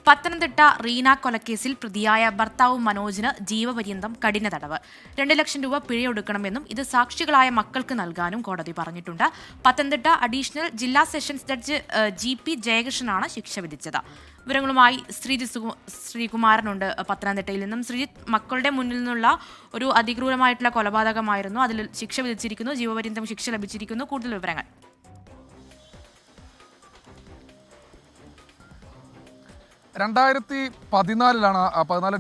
പത്തനംതിട്ട റീന കൊലക്കേസിൽ പ്രതിയായ ഭർത്താവ് മനോജിന് ജീവപര്യന്തം കഠിന തടവ്. 2 ലക്ഷം രൂപ പിഴയൊടുക്കണമെന്നും ഇത് സാക്ഷികളായ മക്കൾക്ക് നൽകാനും കോടതി പറഞ്ഞിട്ടുണ്ട്. പത്തനംതിട്ട അഡീഷണൽ ജില്ലാ സെഷൻസ് ജഡ്ജ് GP ജയകൃഷ്ണനാണ് ശിക്ഷ വിധിച്ചത്. വിവരങ്ങളുമായി ശ്രീകുമാരനുണ്ട് പത്തനംതിട്ടയിൽ നിന്നും. ശ്രീജിത്ത്, മക്കളുടെ മുന്നിൽ നിന്നുള്ള ഒരു അതിക്രൂരമായിട്ടുള്ള കൊലപാതകമായിരുന്നു. അതിൽ ശിക്ഷ വിധിച്ചിരിക്കുന്നു, ജീവപര്യന്തം ശിക്ഷ ലഭിച്ചിരിക്കുന്നു. കൂടുതൽ വിവരങ്ങൾ. 2014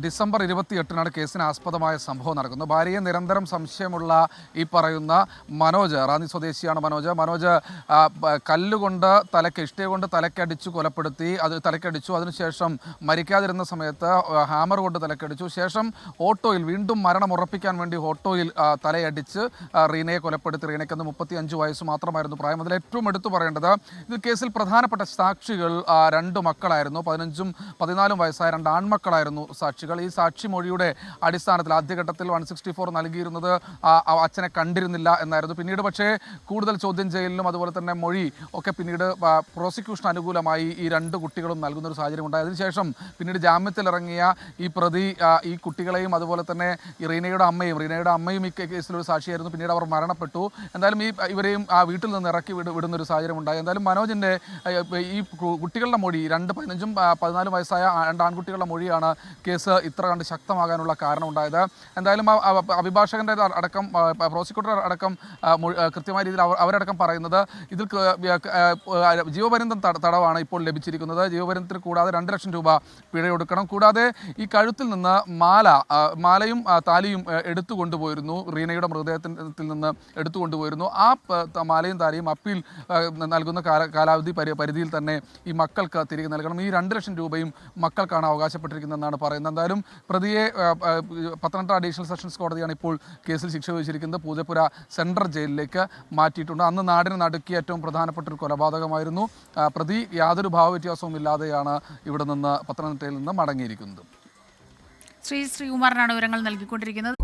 ഡിസംബർ 28 കേസിന് ആസ്പദമായ സംഭവം നടക്കുന്നത്. ഭാര്യയെ നിരന്തരം സംശയമുള്ള ഈ പറയുന്ന മനോജ്, റാന്നി സ്വദേശിയാണ് മനോജ് കല്ലുകൊണ്ട് ഇഷ്ടിക കൊണ്ട് തലക്കടിച്ചു കൊലപ്പെടുത്തി. അത് തലക്കടിച്ചു. അതിനുശേഷം മരിക്കാതിരുന്ന സമയത്ത് ഹാമർ കൊണ്ട് തലക്കടിച്ചു. ശേഷം ഓട്ടോയിൽ വീണ്ടും മരണം ഉറപ്പിക്കാൻ വേണ്ടി ഓട്ടോയിൽ തലയടിച്ച് റീനയെ കൊലപ്പെടുത്തി. റീനയ്ക്ക് 35 വയസ്സ് മാത്രമായിരുന്നു പ്രായം. അതിൽ ഏറ്റവും എടുത്തു പറയേണ്ടത്, ഇത് കേസിൽ പ്രധാനപ്പെട്ട സാക്ഷികൾ 2 മക്കളായിരുന്നു. 15ഉം 14ഉം വയസ്സായ 2 ആൺമക്കളായിരുന്നു സാക്ഷികൾ. ഈ സാക്ഷിമൊഴിയുടെ അടിസ്ഥാനത്തിൽ ആദ്യഘട്ടത്തിൽ 164 നൽകിയിരുന്നത് അച്ഛനെ കണ്ടിരുന്നില്ല എന്നായിരുന്നു. പിന്നീട് പക്ഷേ കൂടുതൽ ചോദ്യം ചെയ്യലിനും അതുപോലെ തന്നെ മൊഴി ഒക്കെ പിന്നീട് പ്രോസിക്യൂഷൻ അനുകൂലമായി ഈ 2 കുട്ടികളും നൽകുന്നൊരു സാഹചര്യം ഉണ്ടായി. അതിനുശേഷം പിന്നീട് ജാമ്യത്തിലിറങ്ങിയ ഈ പ്രതി ഈ കുട്ടികളെയും അതുപോലെ തന്നെ ഈ റീനയുടെ അമ്മയും ഈ കേസിലൊരു സാക്ഷിയായിരുന്നു. പിന്നീട് അവർ മരണപ്പെട്ടു. എന്തായാലും ഇവരെയും ആ വീട്ടിൽ നിന്ന് ഇറക്കി വിടുന്നൊരു സാഹചര്യം ഉണ്ടായി. എന്തായാലും മനോജിൻ്റെ ഈ കുട്ടികളുടെ മൊഴി 15ഉം 14 വയസ്സായ 2 ആൺകുട്ടികളുടെ മൊഴിയാണ് കേസ് ഇത്ര കണ്ട് ശക്തമാകാനുള്ള കാരണമുണ്ടായത്. എന്തായാലും അഭിഭാഷകൻ്റെ അടക്കം പ്രോസിക്യൂട്ടർ അടക്കം കൃത്യമായ രീതിയിൽ അവരടക്കം പറയുന്നത് ഇതിൽ ജീവപര്യന്തം തടവാണ് ഇപ്പോൾ ലഭിച്ചിരിക്കുന്നത്. ജീവപര്യന്തത്തിന് കൂടാതെ 2 ലക്ഷം രൂപ പിഴയൊടുക്കണം. കൂടാതെ ഈ കഴുത്തിൽ നിന്ന് മാലയും താലിയും എടുത്തു കൊണ്ടുപോയിരുന്നു. റീനയുടെ മൃതദേഹത്തിൽ നിന്ന് എടുത്തു കൊണ്ടുപോയിരുന്നു. ആ മാലയും താലിയും അപ്പീൽ നൽകുന്ന കാലാവധി പരിധിയിൽ തന്നെ ഈ മക്കൾക്ക് തിരികെ നൽകണം. ഈ 2 ലക്ഷം രൂപയും മക്കൾക്കാണ് അവകാശപ്പെട്ടിരിക്കുന്നതെന്നാണ് പറയുന്നത്. എന്തായാലും പ്രതിയെ പത്തനംതിട്ട അഡീഷണൽ സെഷൻസ് കോടതിയാണ് ഇപ്പോൾ കേസിൽ ശിക്ഷ വിധിച്ചിരിക്കുന്നത്. പൂജപ്പുര സെൻട്രൽ ജയിലിലേക്ക് മാറ്റിയിട്ടുണ്ട്. അന്ന് നാടിന് നടുക്കിയ ഏറ്റവും പ്രധാനപ്പെട്ട ഒരു കൊലപാതകമായിരുന്നു. പ്രതി യാതൊരു ഭാവവ്യത്യാസവും ഇല്ലാതെയാണ് ഇവിടെ നിന്ന് പത്തനംതിട്ടയിൽ നിന്ന് മടങ്ങിയിരിക്കുന്നത്. ശ്രീകുമാരനാണ് വിവരങ്ങൾ നൽകിക്കൊണ്ടിരിക്കുന്നത്.